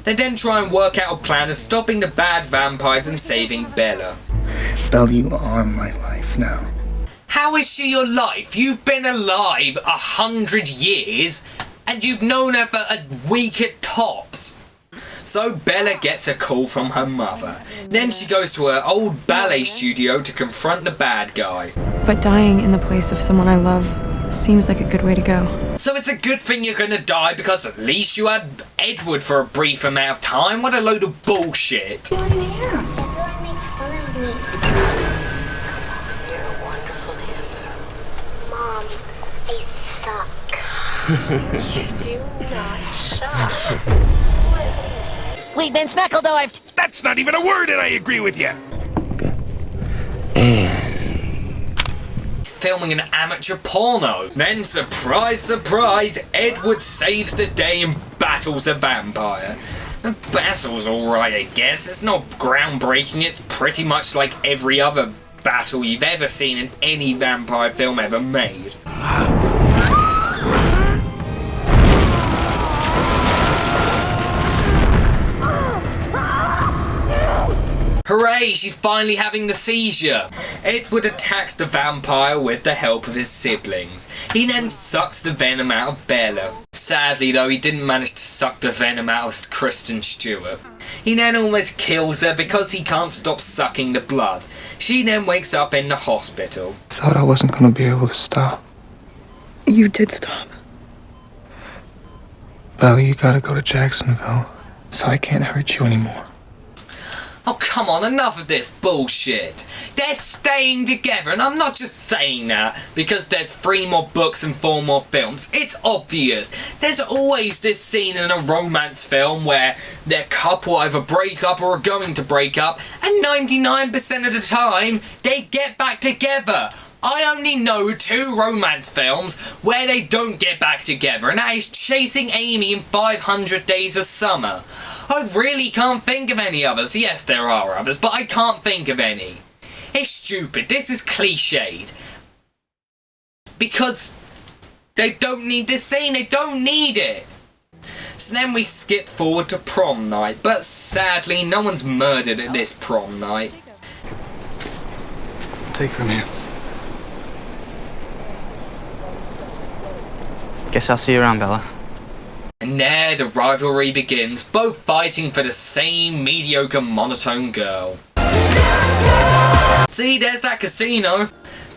They then try and work out a plan of stopping the bad vampires and saving Bella. Belle, you are my life now. How is she your life? You've been alive 100 years, and you've known her for a week at tops. So Bella gets a call from her mother. Then she goes to her old ballet studio to confront the bad guy. But dying in the place of someone I love seems like a good way to go. So it's a good thing you're gonna die because at least you had Edward for a brief amount of time? What a load of bullshit. Everyone makes fun of me. You're a wonderful dancer. Mom, I suck. Do not shock. We've been speckledorfed. That's not even a word, and I agree with you. Okay. And He's filming an amateur porno. Then, surprise, surprise, Edward saves the day and battles a vampire. The battle's alright, I guess. It's not groundbreaking. It's pretty much like every other battle you've ever seen in any vampire film ever made. Hooray, she's finally having the seizure! Edward attacks the vampire with the help of his siblings. He then sucks the venom out of Bella. Sadly though, he didn't manage to suck the venom out of Kristen Stewart. He then almost kills her because he can't stop sucking the blood. She then wakes up in the hospital. I thought I wasn't gonna be able to stop. You did stop. Belle, you gotta go to Jacksonville, so I can't hurt you anymore. Oh, come on, enough of this bullshit. They're staying together, and I'm not just saying that because there's 3 more books and 4 more films. It's obvious. There's always this scene in a romance film where their couple either break up or are going to break up, and 99% of the time, they get back together. I only know 2 romance films where they don't get back together, and that is Chasing Amy and 500 Days of Summer. I really can't think of any others. Yes, there are others, but I can't think of any. It's stupid. This is cliched. Because they don't need this scene. They don't need it. So then we skip forward to prom night, but sadly no one's murdered at this prom night. Take her from here. Guess I'll see you around, Bella. And there the rivalry begins, both fighting for the same mediocre monotone girl. See, there's that casino.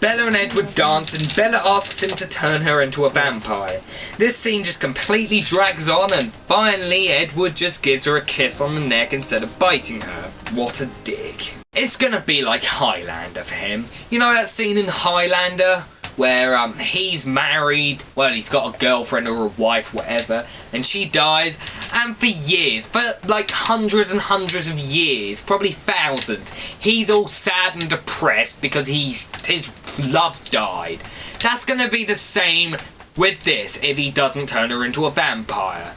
Bella and Edward dance and Bella asks him to turn her into a vampire. This scene just completely drags on and finally Edward just gives her a kiss on the neck instead of biting her. What a dick. It's gonna be like Highlander for him. You know that scene in Highlander? Where he's married, well, he's got a girlfriend or a wife, whatever, and she dies, and for years, for like hundreds and hundreds of years, probably thousands, he's all sad and depressed because his love died. That's gonna be the same with this if he doesn't turn her into a vampire.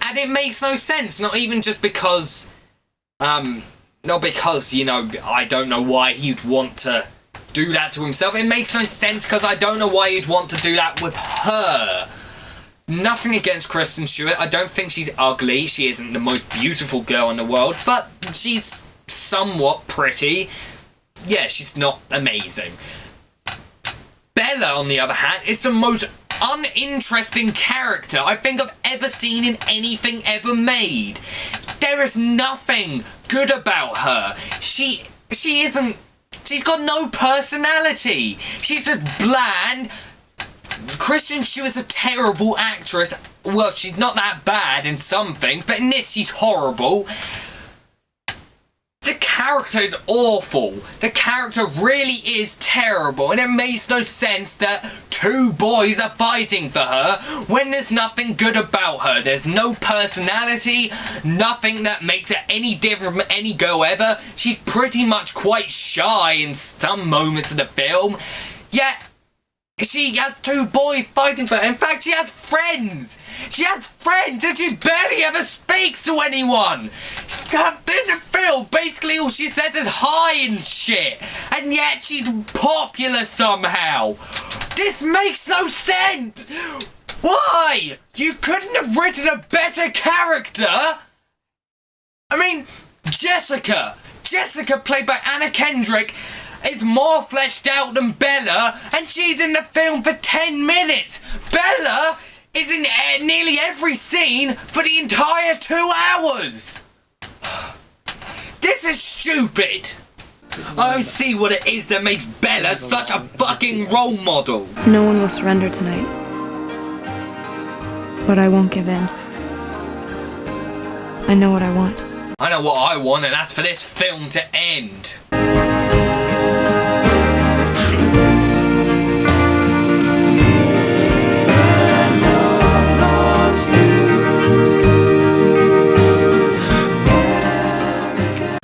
And it makes no sense, not even just because, not because, you know, I don't know why he'd want to do that to himself. It makes no sense because I don't know why he'd want to do that with her. Nothing against Kristen Stewart. I don't think she's ugly. She isn't the most beautiful girl in the world, but she's somewhat pretty. Yeah, she's not amazing. Bella, on the other hand, is the most uninteresting character I think I've ever seen in anything ever made. There is nothing good about her. She isn't. She's got no personality. She's just bland. Kristen Stewart's a terrible actress. Well, she's not that bad in some things, but in this she's horrible. The character is awful. The character really is terrible, and it makes no sense that 2 boys are fighting for her when there's nothing good about her. There's no personality, nothing that makes her any different from any girl ever. She's pretty much quite shy in some moments of the film, yet she has 2 boys fighting for her. In fact, she has friends. She has friends and she barely ever speaks to anyone. In the film, basically all she says is hi and shit. And yet she's popular somehow. This makes no sense. Why? You couldn't have written a better character? I mean, Jessica, played by Anna Kendrick, is more fleshed out than Bella, and she's in the film for 10 minutes. Bella is in nearly every scene for the entire 2 hours. This is stupid. I don't see what it is that makes Bella such a fucking role model. No one will surrender tonight. But I won't give in. I know what I want. I know what I want, and that's for this film to end.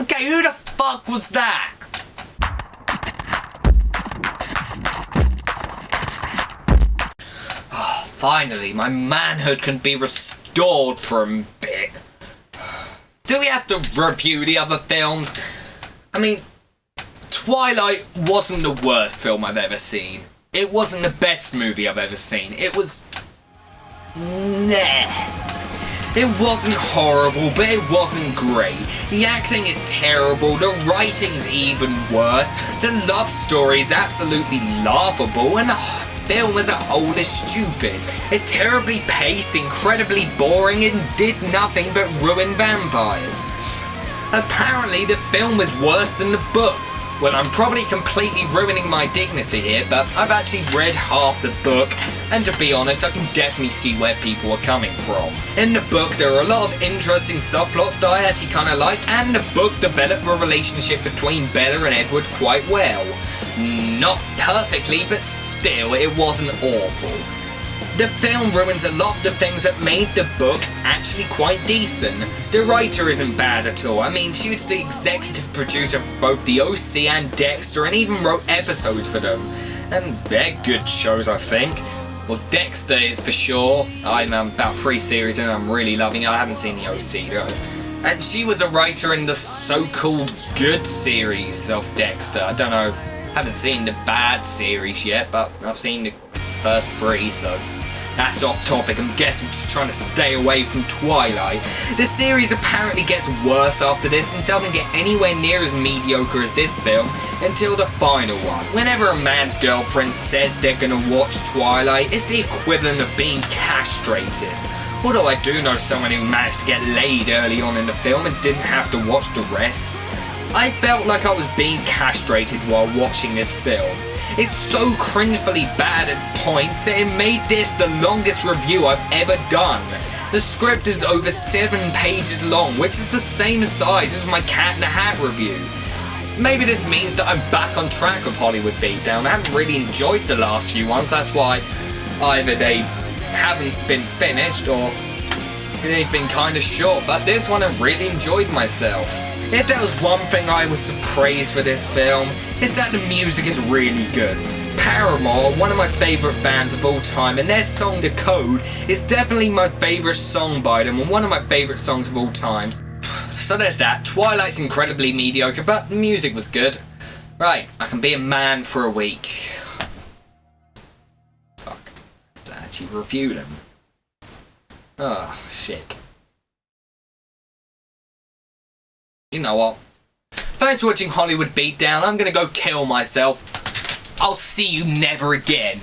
Okay, who the fuck was that? Oh, finally, my manhood can be restored for a bit. Do we have to review the other films? I mean, Twilight wasn't the worst film I've ever seen. It wasn't the best movie I've ever seen. It was... nah. It wasn't horrible, but it wasn't great. The acting is terrible, the writing's even worse, the love story is absolutely laughable, and the film as a whole is stupid. It's terribly paced, incredibly boring, and did nothing but ruin vampires. Apparently the film is worse than the book. Well, I'm probably completely ruining my dignity here, but I've actually read half the book, and to be honest, I can definitely see where people are coming from. In the book, there are a lot of interesting subplots that I actually kind of like, and the book developed a relationship between Bella and Edward quite well. Not perfectly, but still, it wasn't awful. The film ruins a lot of the things that made the book actually quite decent. The writer isn't bad at all. I mean, she was the executive producer of both The OC and Dexter, and even wrote episodes for them. And they're good shows, I think. Well, Dexter is for sure. I'm about 3 series and I'm really loving it. I haven't seen The OC though. And she was a writer in the so-called good series of Dexter. I don't know. Haven't seen the bad series yet, but I've seen the first 3, so... that's off topic. I'm guessing I'm just trying to stay away from Twilight. The series apparently gets worse after this and doesn't get anywhere near as mediocre as this film until the final one. Whenever a man's girlfriend says they're gonna watch Twilight, it's the equivalent of being castrated. Although I do know someone who managed to get laid early on in the film and didn't have to watch the rest. I felt like I was being castrated while watching this film. It's so cringefully bad at points that it made this the longest review I've ever done. The script is over 7 pages long, which is the same size as my Cat in the Hat review. Maybe this means that I'm back on track with Hollywood Beatdown. I haven't really enjoyed the last few ones, that's why either they haven't been finished or they've been kind of short, but this one I really enjoyed myself. If there was one thing I was to praise for this film, it's that the music is really good. Paramore, one of my favourite bands of all time, and their song The Code is definitely my favourite song by them and one of my favourite songs of all time. So there's that. Twilight's incredibly mediocre, but the music was good. Right, I can be a man for a week. Fuck. I actually reviewed them. Oh, shit. You know what? Thanks for watching Hollywood Beatdown. I'm gonna go kill myself. I'll see you never again.